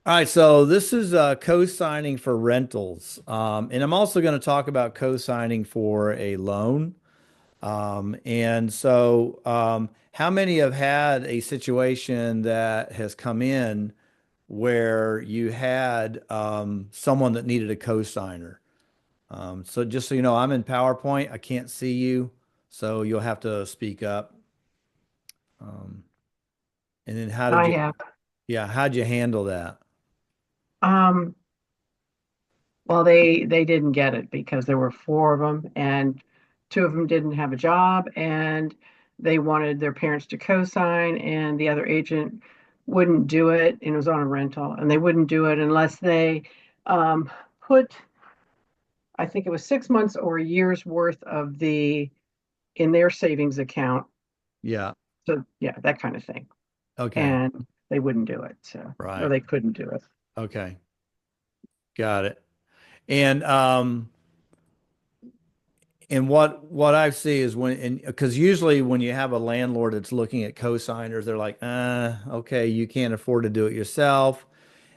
All right, so this is co-signing for rentals. And I'm also going to talk about co-signing for a loan. How many have had a situation that has come in where you had someone that needed a co-signer? So just so you know, I'm in PowerPoint. I can't see you, so you'll have to speak up. Um, and then I have. how'd you handle that? Um, well, they didn't get it because there were four of them, and two of them didn't have a job, and they wanted their parents to co-sign, and the other agent wouldn't do it, and it was on a rental, and they wouldn't do it unless they put, I think it was 6 months or a year's worth of the in their savings account. Yeah. So yeah, that kind of thing, Okay. and they wouldn't do it, so or Right. they couldn't do it. Okay. Got it. And what I see is because usually when you have a landlord that's looking at co-signers, they're like, okay, you can't afford to do it yourself.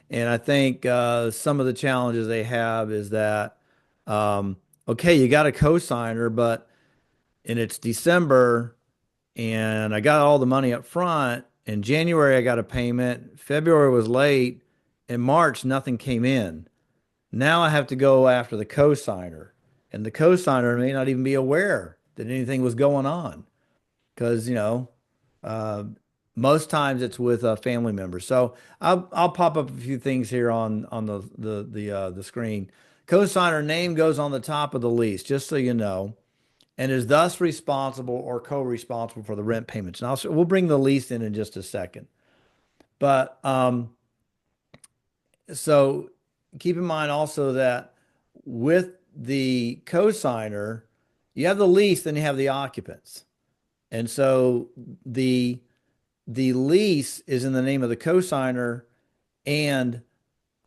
And I think some of the challenges they have is that, um, okay, you got a co-signer, and it's December and I got all the money up front. In January, I got a payment. February was late. In March, nothing came in. Now I have to go after the cosigner, and the cosigner may not even be aware that anything was going on because, uh, most times it's with a family member. So I'll pop up a few things here on the screen. Cosigner name goes on the top of the lease, just so you know, and is thus responsible or co-responsible for the rent payments. Now we'll bring the lease in just a second, but so keep in mind also that with the cosigner, you have the lease, then you have the occupants. And so the the lease is in the name of the cosigner and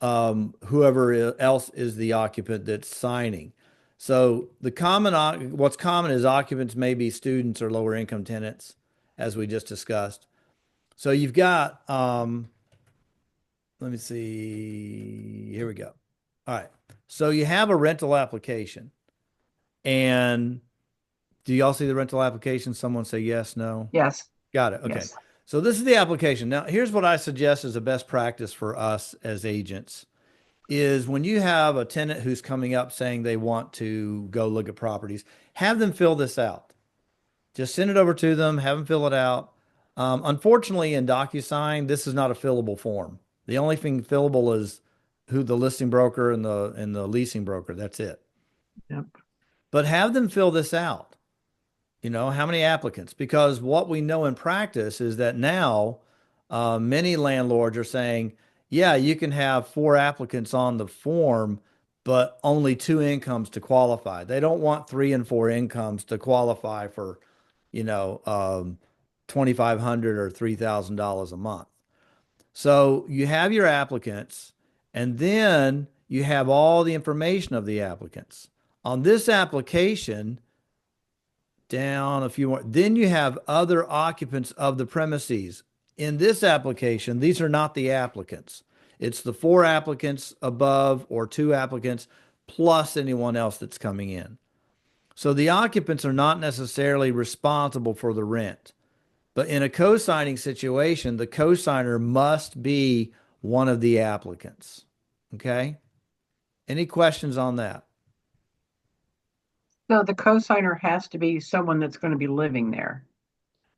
whoever else is the occupant that's signing. So what's common is occupants may be students or lower income tenants, as we just discussed. So you've got let me see. Here we go. All right. So you have a rental application. And do y'all see the rental application? Someone say yes, no. Yes, Got it. Okay. yes. So this is the application. Now, here's what I suggest as a best practice for us as agents is when you have a tenant who's coming up saying they want to go look at properties, have them fill this out. Just send it over to them, have them fill it out. Unfortunately, in DocuSign, this is not a fillable form. The only thing fillable is who the listing broker and the leasing broker. That's it. Yep. But have them fill this out. You know, how many applicants? Because what we know in practice is that now many landlords are saying, yeah, you can have four applicants on the form, but only two incomes to qualify. They don't want three and four incomes to qualify for, you know, 2,500 or $3,000 a month. So you have your applicants, and then you have all the information of the applicants. On this application, down a few more, then you have other occupants of the premises. In this application, these are not the applicants. It's the four applicants above or two applicants plus anyone else that's coming in. So the occupants are not necessarily responsible for the rent. But in a co-signing situation, the co-signer must be one of the applicants. Okay? Any questions on that? So the cosigner has to be someone that's going to be living there.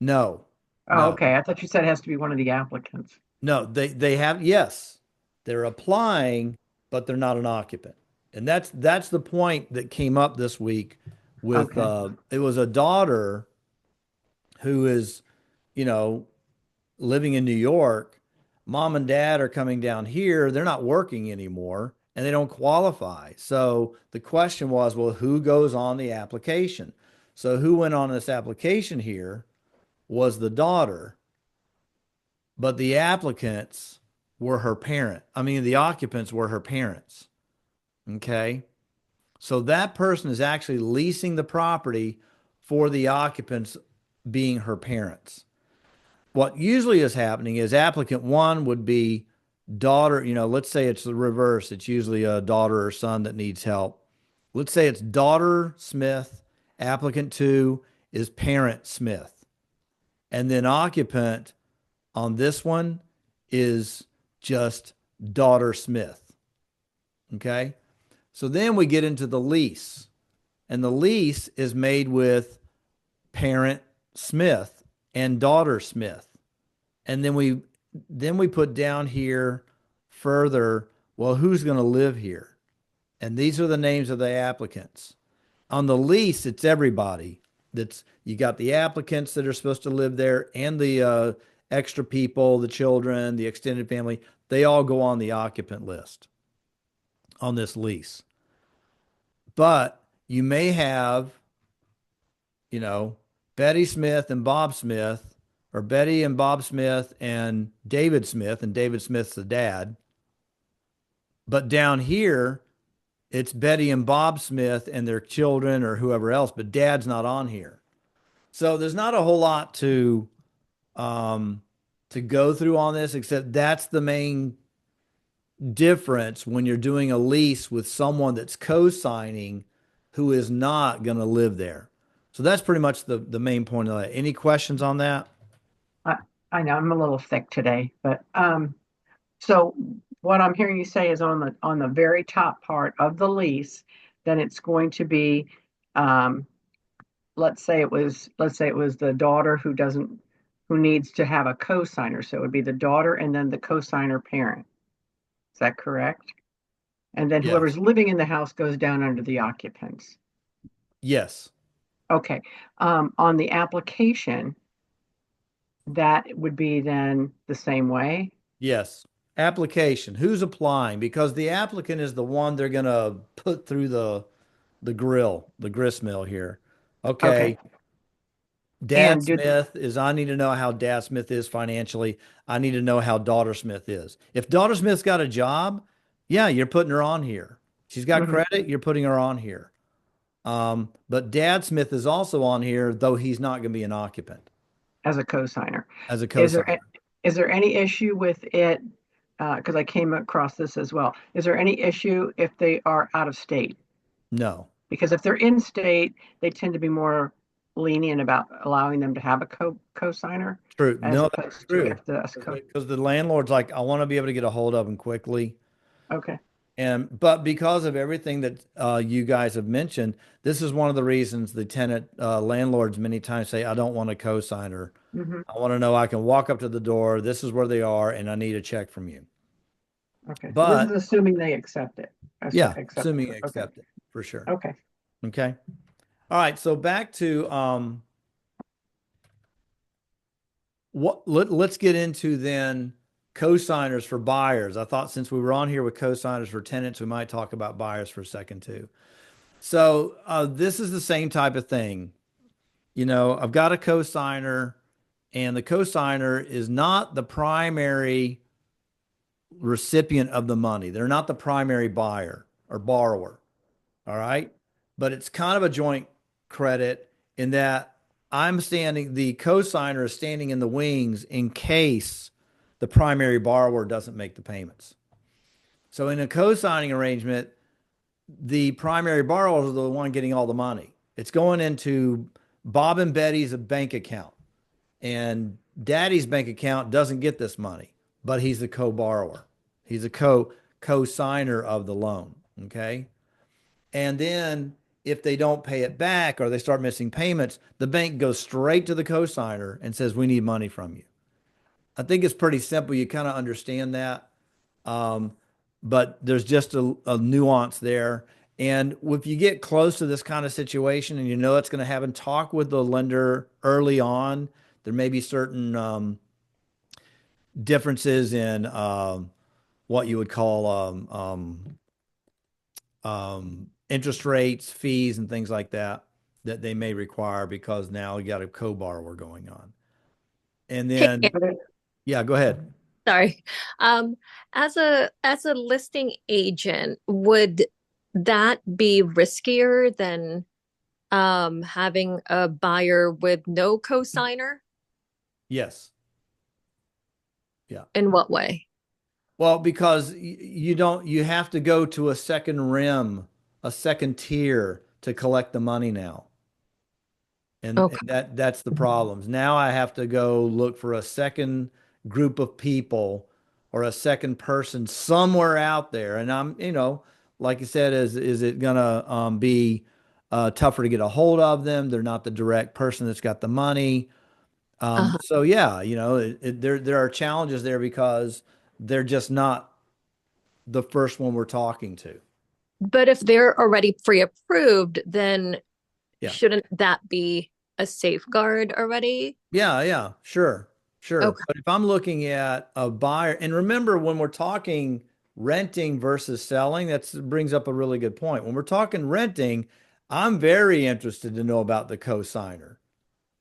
No, Oh, no, okay. I thought you said it has to be one of the applicants. no. They have, yes, they're applying, but they're not an occupant. And that's the point that came up this week with Okay. it was a daughter who is, you know, living in New York. Mom and dad are coming down here. They're not working anymore and they don't qualify. So the question was, well, who goes on the application? So who went on this application here was the daughter, but the applicants were her parent. I mean, the occupants were her parents. Okay. So that person is actually leasing the property for the occupants being her parents. What usually is happening is applicant one would be daughter, let's say it's the reverse. It's usually a daughter or son that needs help. Let's say it's daughter Smith, applicant two is parent Smith. And then occupant on this one is just daughter Smith. Okay. So then we get into the lease, and the lease is made with parent Smith and daughter Smith. And then we put down here further, well, who's going to live here? And these are the names of the applicants. On the lease, it's everybody. That's you got the applicants that are supposed to live there and the extra people, the children, the extended family. They all go on the occupant list on this lease. But you may have, you know, Betty Smith and Bob Smith, or Betty and Bob Smith and David Smith's the dad. But down here, it's Betty and Bob Smith and their children or whoever else, but dad's not on here. So there's not a whole lot um, to go through on this, except that's the main difference when you're doing a lease with someone that's co-signing who is not going to live there. So that's pretty much the main point of that. Any questions on that? I, I know I'm a little thick today, but so what I'm hearing you say is on the very top part of the lease, then it's going to be, um, let's say it was the daughter who needs to have a cosigner. So it would be the daughter and then the cosigner parent. Is that correct? And then Yes. whoever's living in the house goes down under the occupants. Yes. Okay. On the application, that would be then the same way. Yes. Application. Who's applying? Because the applicant is the one they're going to put through the grist mill here. Okay. Okay. Dad And do Smith is, I need to know how Dad Smith is financially. I need to know how Daughter Smith is. If Daughter Smith's got a job, yeah, you're putting her on here. She's got mhm, credit, you're putting her on here. But Dad Smith is also on here, though he's not going to be an occupant as a cosigner. as a Is there cosigner. is there any issue with it? Because I came across this as well. Is there any issue if they are out of state? No. Because if they're in state, they tend to be more lenient about allowing them to have a cosigner True. as No, that's opposed to true. if the co. Because the landlord's like, I want to be able to get a hold of him quickly. Okay. But because of everything that you guys have mentioned, this is one of the reasons the tenant landlords many times say, I don't want a cosigner. Hmm. I want to know I can walk up to the door, this is where they are, and I need a check from you. Okay. So this is But assuming they accept it. yeah, Accept assuming you it. Okay. accept it for sure. Okay. Okay. All right. So back to let's get into then cosigners for buyers. I thought since we were on here with cosigners for tenants, we might talk about buyers for a second too. So this is the same type of thing. I've got a cosigner, and the cosigner is not the primary recipient of the money. They're not the primary buyer or borrower. All right. But it's kind of a joint credit in that the cosigner is standing in the wings in case the primary borrower doesn't make the payments. So in a co-signing arrangement, the primary borrowers are the one getting all the money. It's going into Bob and Betty's bank account, and Daddy's bank account doesn't get this money, but he's the co-borrower. He's a co-signer of the loan. Okay. And then if they don't pay it back or they start missing payments, the bank goes straight to the cosigner and says, we need money from you. I think it's pretty simple. You kind of understand that. Um, but there's just a nuance there. And if you get close to this kind of situation and you know it's going to happen, talk with the lender early on. There may be certain differences in what you would call interest rates, fees, and things like that that they may require because now you got a co-borrower going on. And Hey, then, yeah, go ahead. sorry. Um, as a listing agent, would that be riskier than having a buyer with no cosigner? Yes. Yeah. In what way? Well, because you don't, you have to go to a second rim, a second tier to collect the money now. And Okay. that's the problems. Now I have to go look for a second group of people or a second person somewhere out there. And I'm, like you said, is it gonna be tougher to get a hold of them? They're not the direct person that's got the money. Uh-huh. So yeah, there are challenges there because they're just not the first one we're talking to. But if they're already pre-approved, then Yeah. shouldn't that be a safeguard already? Yeah, yeah, sure, sure. Okay. But if I'm looking at a buyer, and remember when we're talking renting versus selling, that brings up a really good point. When we're talking renting, I'm very interested to know about the cosigner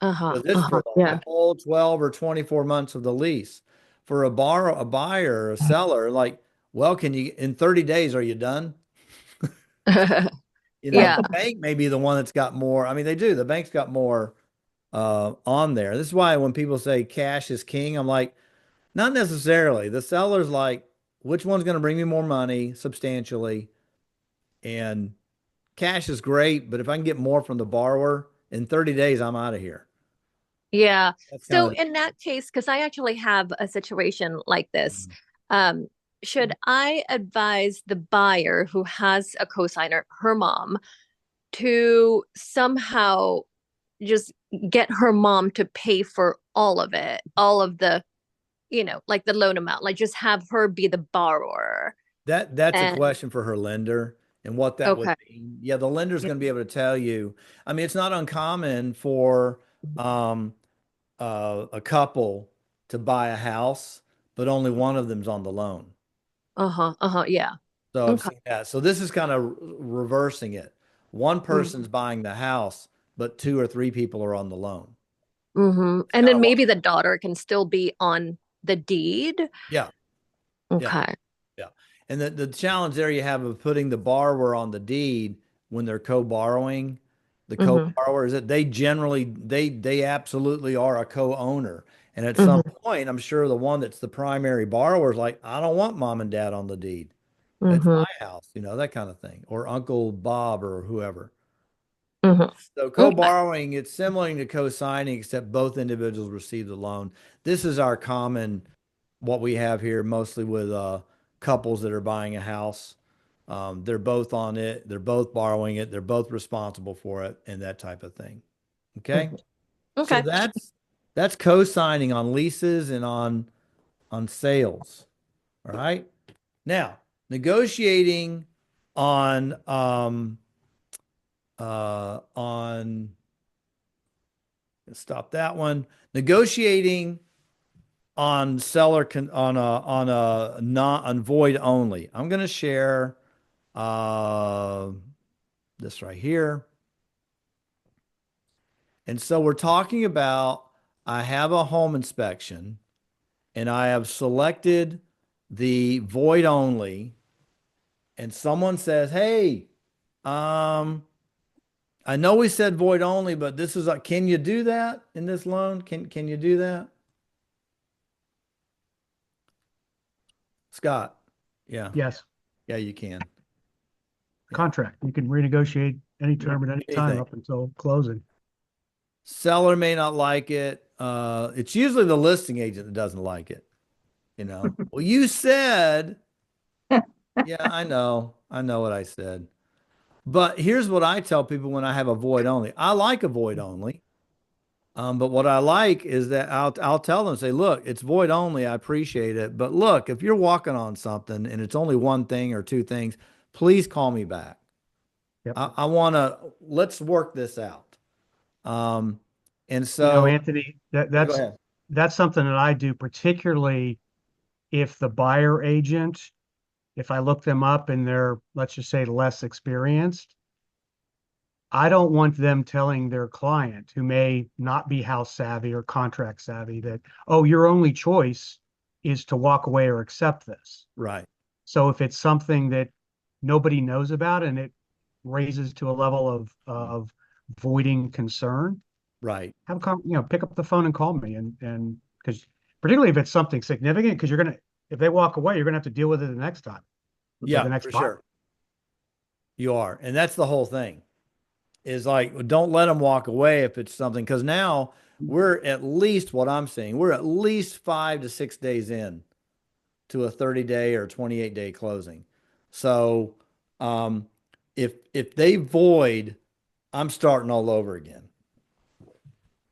Uh-huh. because it's Uh-huh. for the Yeah. whole 12 or 24 months of the lease. For a buyer, a seller, like, well, can you in 30 days, are you done? Yeah. The bank may be the one that's got more. I mean, they do. The bank's got more on there. This is why when people say cash is king, I'm like, not necessarily. The seller's like, which one's going to bring me more money substantially? And cash is great, but if I can get more from the borrower in 30 days, I'm out of here. Yeah. That's So kind of in that case, because I actually have a situation like this, the, um, should I advise the buyer who has a cosigner, her mom, to somehow just get her mom to pay for all of it, all of the, like the loan amount, like just have her be the borrower. that's a And question for her lender and what that would okay. mean. Yeah, the lender's going to be able to tell you. I mean, it's not uncommon for um, a couple to buy a house, but only one of them's on the loan. Uh-huh. Uh-huh. Yeah. So I've Okay. seen that. So this is kind of reversing it. One Mm-hmm. person's buying the house, but two or three people are on the loan. Mm-hmm. It's And kind then of what, maybe the daughter can still be on the deed. yeah, yeah, Okay. yeah. And the challenge there you have of putting the borrower on the deed when they're co-borrowing, the Mm-hmm. co-borrower is that they generally they absolutely are a co-owner. And at some Mm-hmm. point, I'm sure the one that's the primary borrower is like, I don't want mom and dad on the deed. It's Mm-hmm. my house, that kind of thing, or Uncle Bob or whoever. Mm-hmm. So Okay. co-borrowing, it's similar to co-signing, except both individuals receive the loan. This is our common, what we have here, mostly with couples that are buying a house. They're both on it, they're both borrowing it, they're both responsible for it, and that type of thing. Okay. Mm-hmm. So Okay. that's co-signing on leases and on sales. All right. Now, negotiating on stop that one. Negotiating on seller can on a not on void only. I'm going to share uh, this right here. And so we're talking about I have a home inspection and I have selected the void only, and someone says, "Hey, um, I know we said void only, but this is a, can you do that in this loan? Can you do that?" Scott. Yeah. Yes, Yeah, you can. Yeah. contract. You can renegotiate any Yeah. term at any time Anything. up until closing. Seller may not like it. It's usually the listing agent that doesn't like it. Well, you said, yeah, I know. I know what I said. But here's what I tell people when I have a void only. I like a void only. But what I like is that I'll tell them, say, look, it's void only. I appreciate it. But look, if you're walking on something and it's only one thing or two things, please call me back. Yep. I want to, let's work this out. Um, and so, Anthony, yeah, go ahead. that's something that I do, particularly if the buyer agent, if I look them up and they're, let's just say, less experienced, I don't want them telling their client who may not be house savvy or contract savvy that, oh, your only choice is to walk away or accept this. Right, So if it's something that nobody knows about and it raises to a level of voiding concern, right. pick up the phone and call me, and because particularly if it's something significant, because if they walk away, you're going to have to deal with it the next time with the Yeah, next for buyer. sure. You are. And that's the whole thing is like, don't let them walk away if it's something. Because now we're at least what I'm seeing, we're at least 5 to 6 days in to a 30-day or 28-day closing. So um, if they void, I'm starting all over again.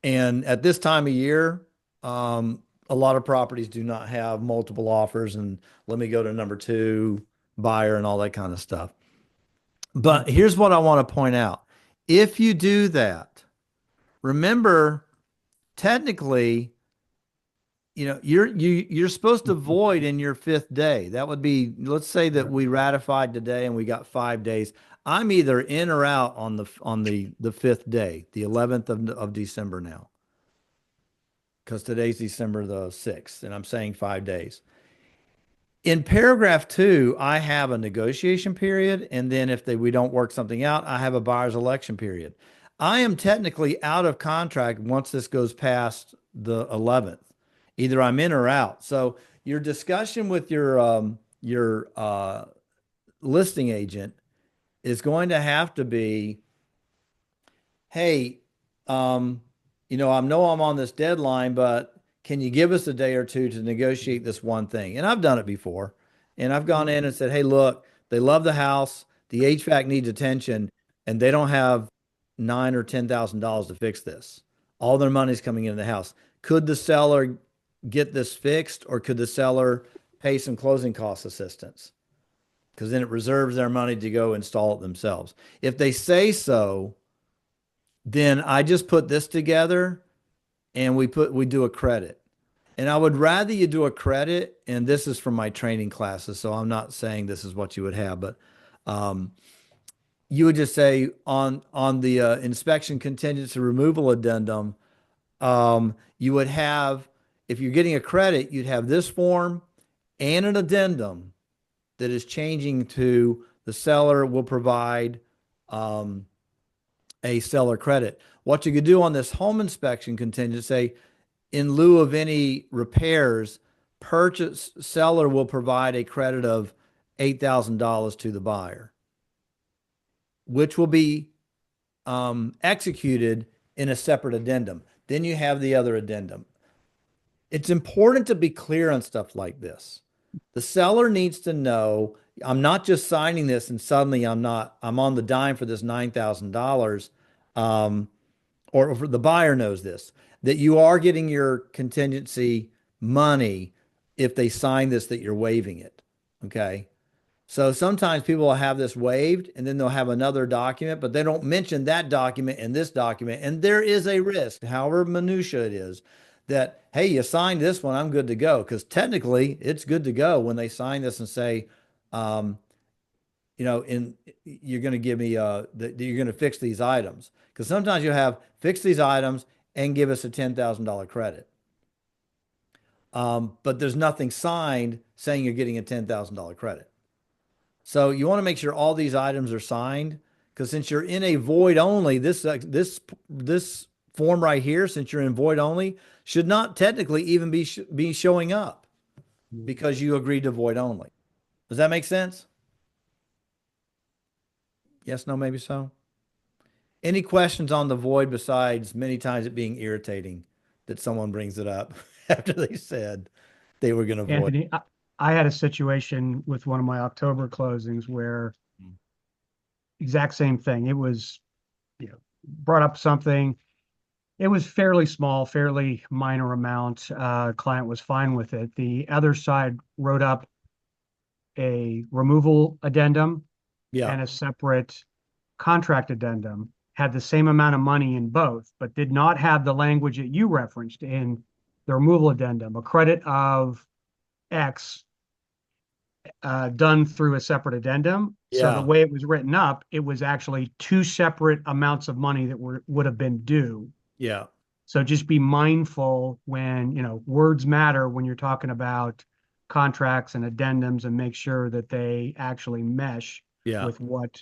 And at this time of year, a lot of properties do not have multiple offers and let me go to number two buyer and all that kind of stuff. But here's what I want to point out. If you do that, remember, technically, you're supposed to void in your fifth day. That would be, let's say that we ratified today and we got 5 days. I'm either in or out on the fifth day, the 11th of December now, because today's December the 6th, and I'm saying 5 days. In paragraph two, I have a negotiation period, and then if we don't work something out, I have a buyer's election period. I am technically out of contract once this goes past the 11th. Either I'm in or out. So your discussion with your listing agent is going to have to be, hey, um, I know I'm on this deadline, but can you give us a day or two to negotiate this one thing? And I've done it before. And I've gone in and said, hey, look, they love the house, the HVAC needs attention, and they don't have nine or $10,000 to fix this. All their money's coming into the house. Could the seller get this fixed, or could the seller pay some closing cost assistance? Because then it reserves their money to go install it themselves. If they say so, then I just put this together and we do a credit. And I would rather you do a credit, and this is from my training classes, so I'm not saying this is what you would have, but um, you would just say on the inspection contingency removal addendum, you would have, if you're getting a credit, you'd have this form and an addendum that is changing to the seller will provide a seller credit. What you could do on this home inspection contingency, say, in lieu of any repairs, purchase seller will provide a credit of $8,000 to the buyer, which will be executed in a separate addendum. Then you have the other addendum. It's important to be clear on stuff like this. The seller needs to know I'm not just signing this and suddenly I'm on the dime for this $9,000. Or the buyer knows this, that you are getting your contingency money if they sign this, that you're waiving it. Okay. So sometimes people will have this waived and then they'll have another document, but they don't mention that document and this document. And there is a risk, however minutia it is, that, hey, you signed this one, I'm good to go. Because technically it's good to go when they sign this and say, um, you're going to give me, you're going to fix these items. Because sometimes you have fix these items and give us a $10,000 credit. But there's nothing signed saying you're getting a $10,000 credit. So you want to make sure all these items are signed, because since you're in a void only, this form right here, since you're in void only, should not technically even be showing up because you agreed to void only. Does that make sense? Yes, no, maybe so. Any questions on the void besides many times it being irritating that someone brings it up after they said they were going to void? Anthony, I had a situation with one of my October closings where exact same thing. It was, brought up something. It was fairly small, fairly minor amount. Client was fine with it. The other side wrote up a removal addendum Yeah. and a separate contract addendum, had the same amount of money in both, but did not have the language that you referenced in the removal addendum, a credit of X done through a separate addendum. So the Yeah. way it was written up, it was actually two separate amounts of money that would have been due. Yeah. So just be mindful when, words matter when you're talking about contracts and addendums, and make sure that they actually mesh Yeah. with what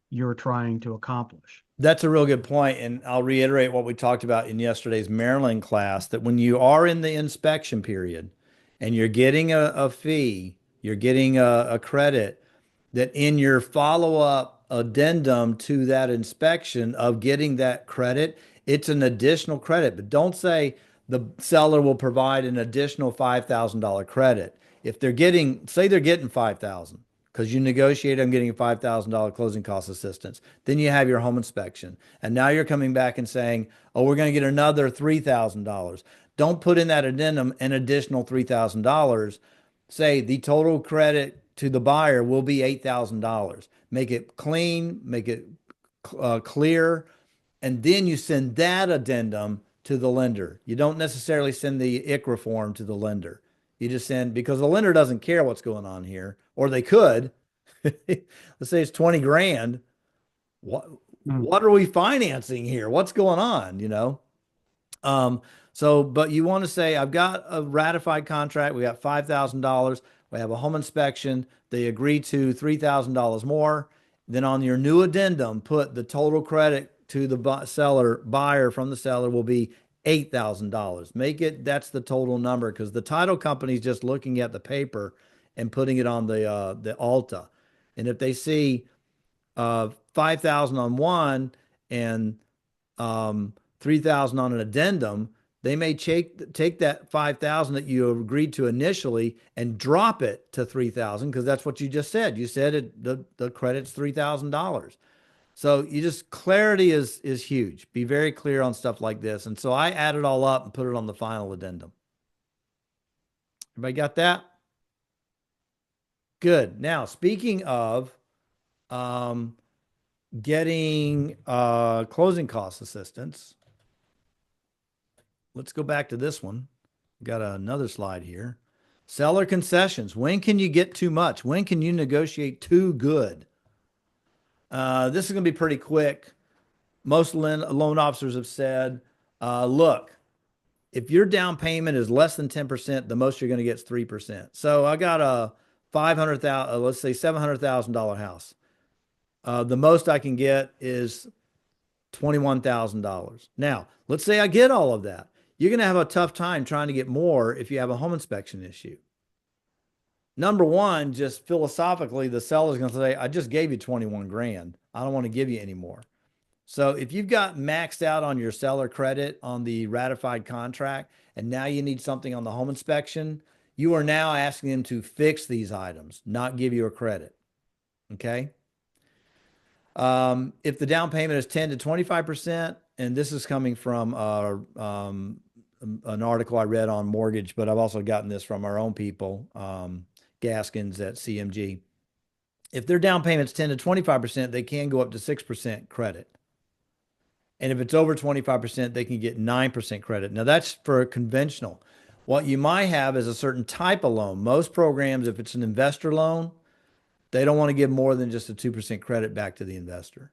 you're trying to accomplish. That's a real good point. And I'll reiterate what we talked about in yesterday's Maryland class, that when you are in the inspection period and you're getting a fee, you're getting a credit, that in your follow-up addendum to that inspection of getting that credit, it's an additional credit. But don't say the seller will provide an additional $5,000 credit. If they're getting, say they're getting 5,000 because you negotiate on getting a $5,000 closing cost assistance, then you have your home inspection. And now you're coming back and saying, oh, we're going to get another $3,000. Don't put in that addendum an additional $3,000. Say the total credit to the buyer will be $8,000. Make it clean, make it clear, and then you send that addendum to the lender. You don't necessarily send the ICRA form to the lender. You just send, because the lender doesn't care what's going on here, or they could. Let's say it's 20 grand. What are we financing here? What's going on, you know? But you want to say, I've got a ratified contract. We got $5,000. We have a home inspection. They agree to $3,000 more. Then on your new addendum, put the total credit to the buyer from the seller will be $8,000. Make it, that's the total number, because the title company is just looking at the paper and putting it on the Alta. And if they see 5,000 on one and 3,000 on an addendum, they may take that 5,000 that you agreed to initially and drop it to 3,000, because that's what you just said. You said the credit's $3,000. So you just, clarity is huge. Be very clear on stuff like this. And so I add it all up and put it on the final addendum. Everybody got that? Good. Now, speaking of getting closing cost assistance, let's go back to this one. Got another slide here. Seller concessions. When can you get too much? When can you negotiate too good? This is going to be pretty quick. Most loan officers have said, look, if your down payment is less than 10%, the most you're going to get is 3%. So I got a $500,000, let's say $700,000 house. The most I can get is $21,000. Now, let's say I get all of that. You're going to have a tough time trying to get more if you have a home inspection issue. Number one, just philosophically, the seller's going to say, I just gave you 21 grand. I don't want to give you any more. So if you've got maxed out on your seller credit on the ratified contract, and now you need something on the home inspection, you are now asking them to fix these items, not give you a credit. Okay. If the down payment is 10 to 25%, and this is coming from an article I read on mortgage, but I've also gotten this from our own people, Gaskins at CMG. If their down payment's 10 to 25%, they can go up to 6% credit. And if it's over 25%, they can get 9% credit. Now that's for a conventional. What you might have is a certain type of loan. Most programs, if it's an investor loan, they don't want to give more than just a 2% credit back to the investor.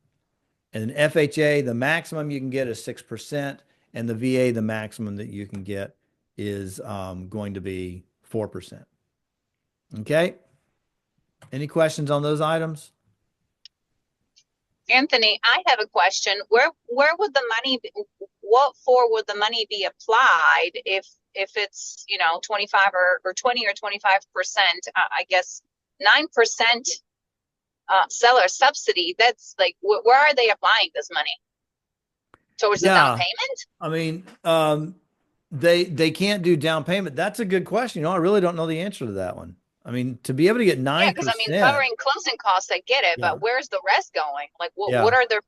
And an FHA, the maximum you can get is 6%. And the VA, the maximum that you can get is going to be 4%. Okay. Any questions on those items? Anthony, I have a question. Where would the money what for would the money be applied if it's 25 or 20 or 25%? I guess 9% seller subsidy. That's like where are they applying this money? Towards the down payment? I mean, they can't do down payment. That's a good question. I really don't know the answer to that one. I mean, to be able to get 9%. Yeah, because I mean, covering closing costs, I get it, but where's the rest going? Like, what are their?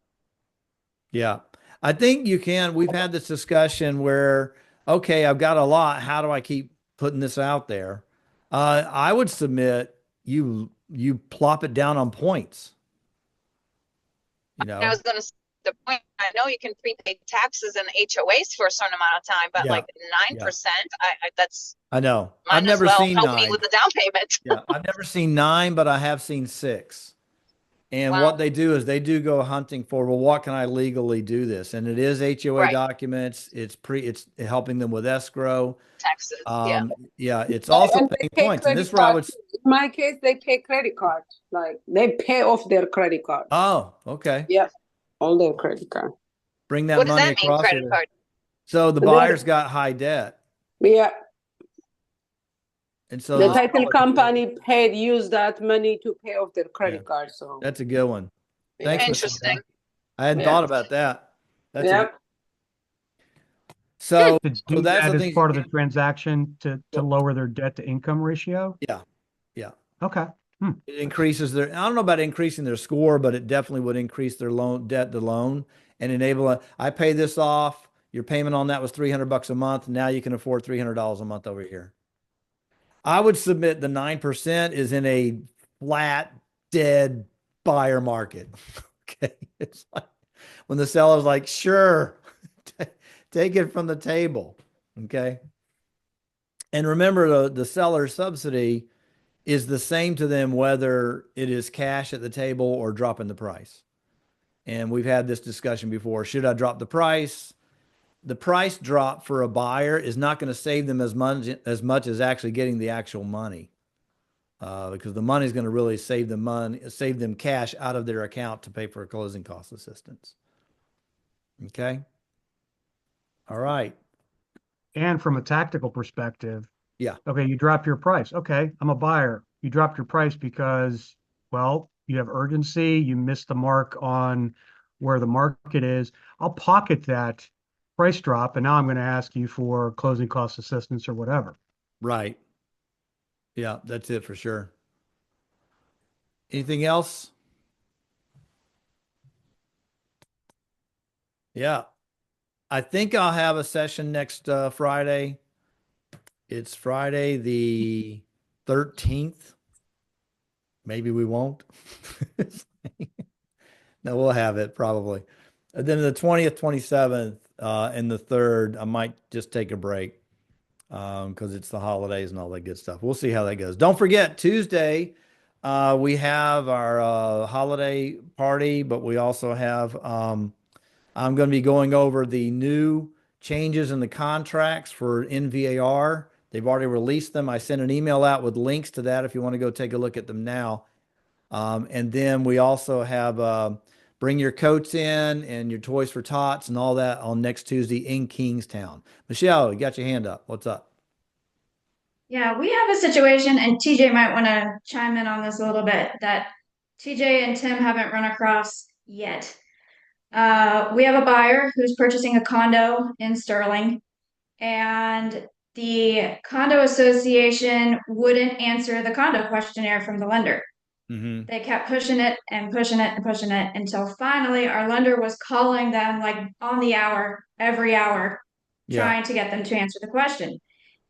Yeah, I think you can. We've had this discussion where, okay, I've got a lot. How do I keep putting this out there? I would submit you plop it down on points. I was going to. The point, I know you can prepay taxes and HOAs for a certain amount of time, but like 9%, that's. I know. I've never seen help 9. me with the down payment. Yeah, I've never seen 9, but I have seen 6. And what they do is they do go hunting for, well, what can I legally do this? And it is HOA documents. It's helping them with escrow. Taxes. Yeah, it's also paying points. And this is where I would. In my case, they pay credit card. Like they pay off their credit card. Oh, okay. Yeah. On their credit card. Bring that what does money that mean, across. Credit card? So the buyer's got high debt. Yeah. And so The the title seller- company use that money to pay off their Yeah. credit card. So That's a good one. Thanks, yeah. Interesting. Michelle. I hadn't Yeah. thought about that. That's a Yep. so To do that's that the as thing. part of the transaction to lower their debt to income ratio? Yeah. Yeah. Okay. It increases their, I don't know about increasing their score, but it definitely would increase their loan debt to loan and enable I pay this off. Your payment on that was $300 a month. Now you can afford $300 a month over here. I would submit the 9% is in a flat, dead buyer market. Okay. It's like when the seller's like, sure, take it from the table. Okay. And remember the seller subsidy is the same to them whether it is cash at the table or dropping the price. And we've had this discussion before. Should I drop the price? The price drop for a buyer is not going to save them as much as actually getting the actual money, because the money is going to really save them cash out of their account to pay for closing cost assistance. Okay. All right. And from a tactical perspective, Yeah. okay, you drop your price. Okay, I'm a buyer. You dropped your price because, well, you have urgency. You missed the mark on where the market is. I'll pocket that price drop, and now I'm going to ask you for closing cost assistance or whatever. Right. Yeah, that's it for sure. Anything else? Yeah. I think I'll have a session next Friday. It's Friday the 13th. Maybe we won't. No, we'll have it probably. And then the 20th, 27th, and the 3rd, I might just take a break because it's the holidays and all that good stuff. We'll see how that goes. Don't forget, Tuesday, we have our holiday party, but we also have, I'm going to be going over the new changes in the contracts for NVAR. They've already released them. I sent an email out with links to that if you want to go take a look at them now. And then we also have bring your coats in and your toys for tots and all that on next Tuesday in Kingstowne. Michelle, you got your hand up. What's up? Yeah, we have a situation, and TJ might want to chime in on this a little bit, that TJ and Tim haven't run across yet. We have a buyer who's purchasing a condo in Sterling, and the condo association wouldn't answer the condo questionnaire from the lender. Mm-hmm. They kept pushing it and pushing it and pushing it until finally our lender was calling them like on the hour, every hour, trying to get them to answer the question.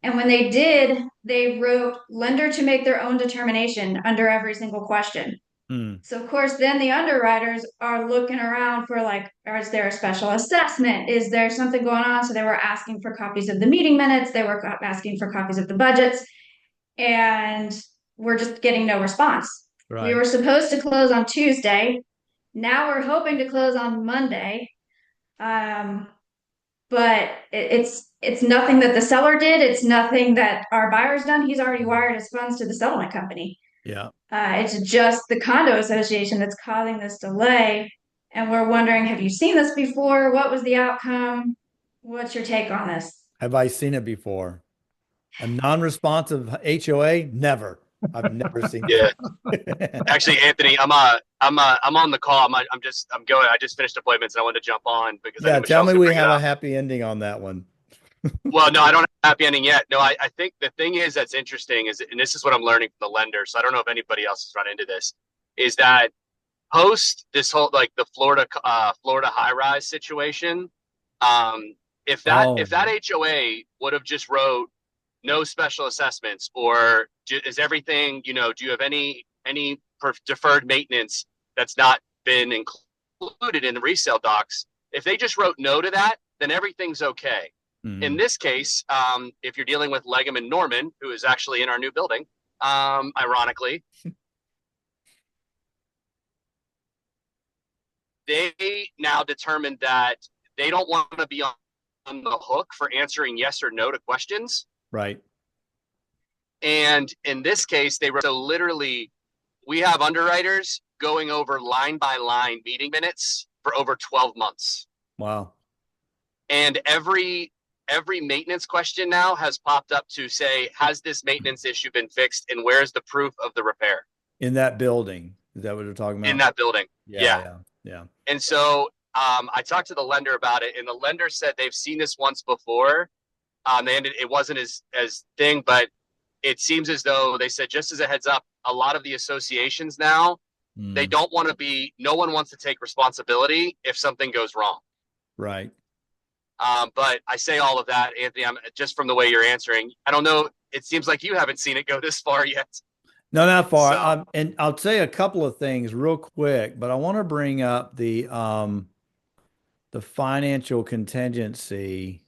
And when they did, they wrote lender to make their own determination under every single question. Mm. So, of course, then the underwriters are looking around for like, is there a special assessment? Is there something going on? So they were asking for copies of the meeting minutes. They were asking for copies of the budgets. And we're just getting no response. Right. We were supposed to close on Tuesday. Now we're hoping to close on Monday. But it's nothing that the seller did. It's nothing that our buyer's done. He's already wired his funds to the settlement company. Yeah. It's just the condo association that's causing this delay. And we're wondering, have you seen this before? What was the outcome? What's your take on this? Have I seen it before? A non-responsive HOA? Never. I've never seen Yeah. it. Actually, Anthony, I'm on the call. I'm going. I just finished appointments and I wanted to jump on because I Yeah, know tell Michelle's me gonna we bring it have a up. happy ending on that one. Well, no, I don't have a happy ending yet. No, I think the thing is that's interesting is, and this is what I'm learning from the lender. So I don't know if anybody else has run into this, is that post this whole like the Florida high rise situation, if that HOA would have just wrote no special assessments or is everything, do you have any deferred maintenance that's not been included in the resale docs? If they just wrote no to that, then everything's okay. Mm. In this case, if you're dealing with Legum and Norman, who is actually in our new building, ironically, they now determined that they don't want to be on the hook for answering yes or no to questions. Right. And in this case, they were so literally, we have underwriters going over line by line meeting minutes for over 12 months. Wow. And every every maintenance question now has popped up to say, has this maintenance issue been fixed, and where's the proof of the repair In that building. Is that what you're talking about? in that building? Yeah, Yeah. yeah. And so I talked to the lender about it, and the lender said they've seen this once before. It wasn't as thing, but it seems as though they said, just as a heads up, a lot of the associations now, they don't want to be, no one wants to take responsibility if something goes wrong. Right. But I say all of that, Anthony, I'm just from the way you're answering. I don't know. It seems like you haven't seen it go this far yet. No, not far. So, And I'll say a couple of things real quick, but I want to bring up the financial contingency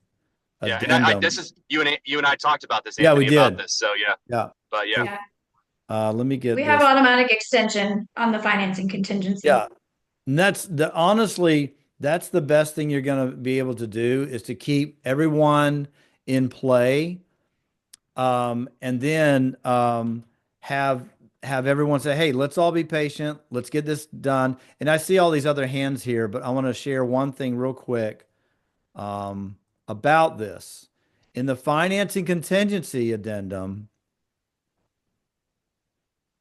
yeah, and addendum. this is you and I talked about this, Yeah, Anthony, we did. about this. So yeah, Yeah. but yeah. Yeah. Let me get We this. have automatic extension on the financing contingency. Yeah. And honestly, that's the best thing you're going to be able to do is to keep everyone in play. And then have everyone say, hey, let's all be patient. Let's get this done. And I see all these other hands here, but I want to share one thing real quick about this. In the financing contingency addendum,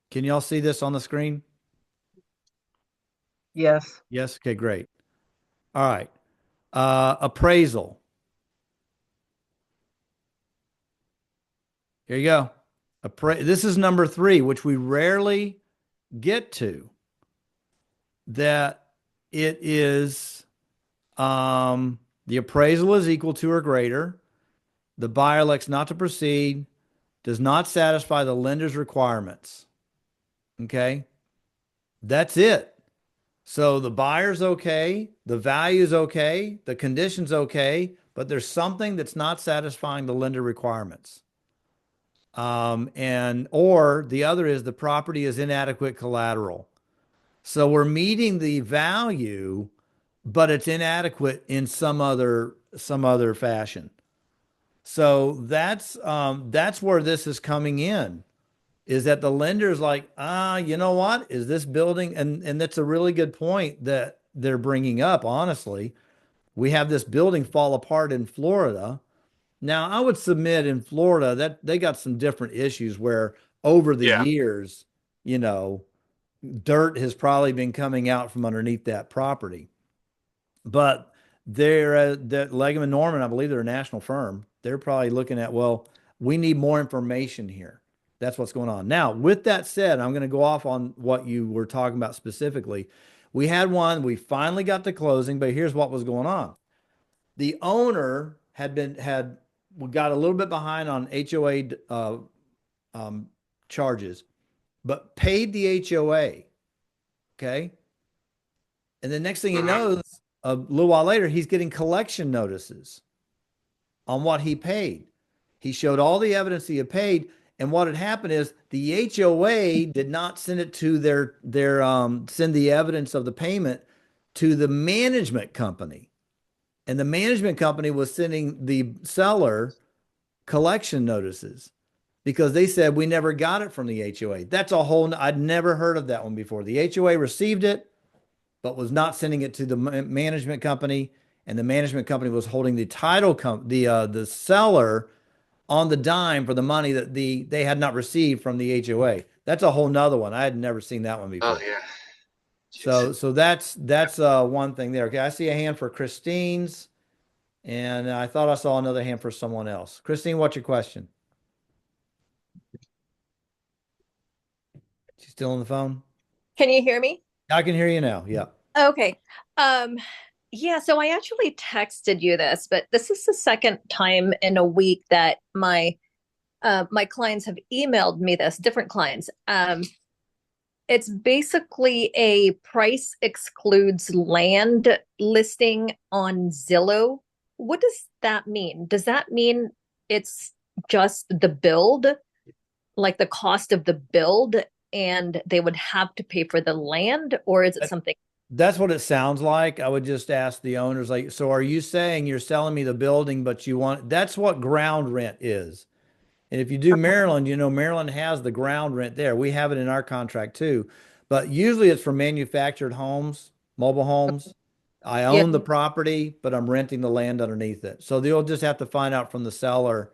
can y'all see this on the screen? Yes. Yes. Okay, great. All right. Appraisal. Here you go. This is number 3, which we rarely get to. That it is the appraisal is equal to or greater. The buyer elects not to proceed, does not satisfy the lender's requirements. Okay. That's it. So the buyer's okay, the value's okay, the condition's okay, but there's something that's not satisfying the lender requirements. Or the other is the property is inadequate collateral. So we're meeting the value, but it's inadequate in some other fashion. So that's where this is coming in, is that the lender's like, you know what? Is this building? And that's a really good point that they're bringing up. Honestly, we have this building fall apart in Florida. Now, I would submit in Florida that they got some different issues where over the years, dirt has probably been coming out from underneath that property. But that Legum and Norman, I believe they're a national firm. They're probably looking at, well, we need more information here. That's what's going on. Now, with that said, I'm going to go off on what you were talking about specifically. We had one, we finally got to closing, but here's what was going on. The owner got a little bit behind on HOA charges, but paid the HOA. Okay. And the next thing he knows, a little while later, he's getting collection notices on what he paid. He showed all the evidence he had paid. And what had happened is the HOA did not send it to send the evidence of the payment to the management company. And the management company was sending the seller collection notices because they said, we never got it from the HOA. That's I'd never heard of that one before. The HOA received it, but was not sending it to the management company. And the management company was holding the title the seller on the dime for the money that they had not received from the HOA. That's a whole nother one. I had never seen that one before. Oh yeah. So that's one thing there. Okay, I see a hand for Christine's, and I thought I saw another hand for someone else. Christine, what's your question? She's still on the phone? Can you hear me? I can hear you now. Yeah. Okay. Yeah, so I actually texted you this, but this is the second time in a week that my clients have emailed me this, different clients. It's basically a price excludes land listing on Zillow. What does that mean? Does that mean it's just the build, like the cost of the build, and they would have to pay for the land, or is it something? That's what it sounds like. I would just ask the owners, like, so are you saying you're selling me the building, but that's what ground rent is. And if you do Maryland, Maryland has the ground rent there. We have it in our contract too. But usually it's for manufactured homes, mobile homes. I Yeah. own the property, but I'm renting the land underneath it. So they'll just have to find out from the seller.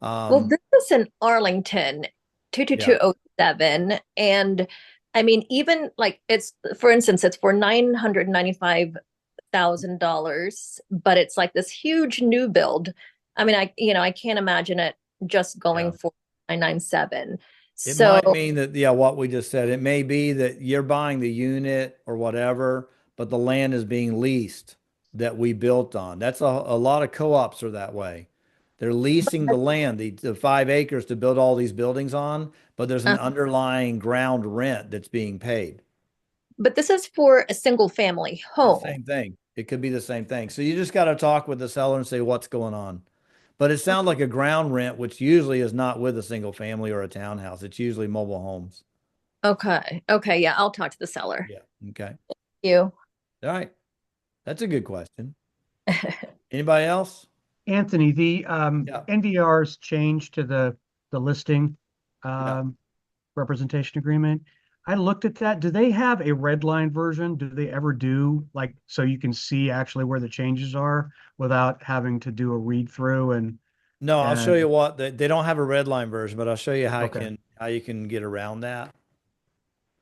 Well, Um, this is in Arlington, yeah. 22207. And I mean, even like it's, for instance, it's for $995,000, but it's like this huge new build. I mean, I can't imagine it just Yeah. going for 997. It So, might mean that, yeah, what we just said, it may be that you're buying the unit or whatever, but the land is being leased that we built on. That's a lot of co-ops are that way. They're leasing the land, the 5 acres to build all these buildings on, but there's an uh, underlying ground rent that's being paid. but this is for a single family The home. same thing. It could be the same thing. So you just got to talk with the seller and say what's going on. But it sounds like a ground rent, which usually is not with a single family or a townhouse. It's usually mobile homes. Okay. Okay. Yeah, I'll talk to the seller. Yeah. Okay. You. All right. That's a good question. Anybody else? Anthony, the Yeah. NDR's change to the listing Yeah. representation agreement. I looked at that. Do they have a red line version? Do they ever do like so you can see actually where the changes are without having to do a read through No, I'll show and you what they don't have a red line version, but I'll show you okay. how you can get around that.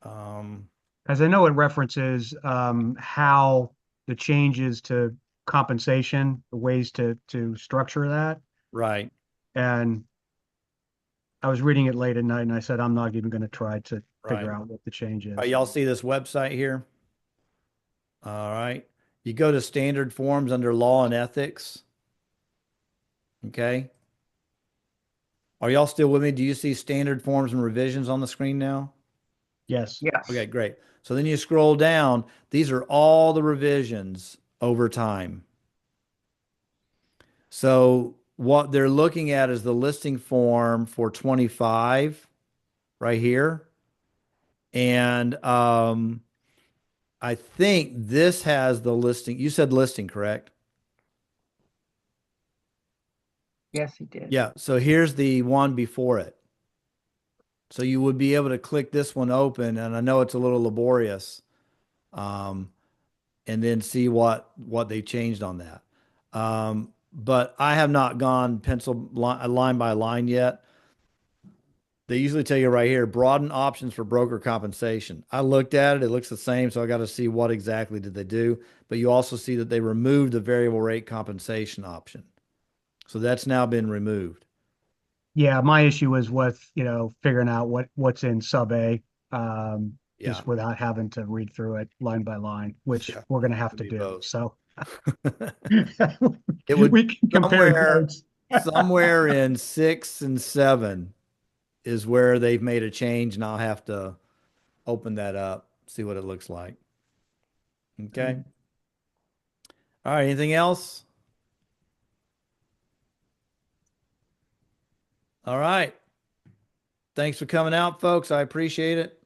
Um, As I know it references how the changes to compensation, the ways to structure that. right, And I was reading it late at night and I said, I'm not even going to try to figure right. out what the change All right, is. y'all see this website here? All right. You go to standard forms under law and ethics. Okay. Are y'all still with me? Do you see standard forms and revisions on the screen now? Yes. Yes. Okay, great. So then you scroll down. These are all the revisions over time. So what they're looking at is the listing form for 25 right here. And I think this has the listing. You said listing, correct? Yes, he did. Yeah. So here's the one before it. So you would be able to click this one open, and I know it's a little laborious, um, and then see what they changed on that. But I have not gone pencil line by line yet. They usually tell you right here, broaden options for broker compensation. I looked at it, it looks the same, so I got to see what exactly did they do. But you also see that they removed the variable rate compensation option. So that's now been removed. Yeah, my issue was with, figuring out what's in sub A, Yeah. just without having to read through it line by line, which Yeah. we're going to have Could to be do. both. So It would we can compare somewhere notes. somewhere in 6 and 7 is where they've made a change, and I'll have to open that up, see what it looks like. Okay. All right. Anything else? All right. Thanks for coming out, folks. I appreciate it.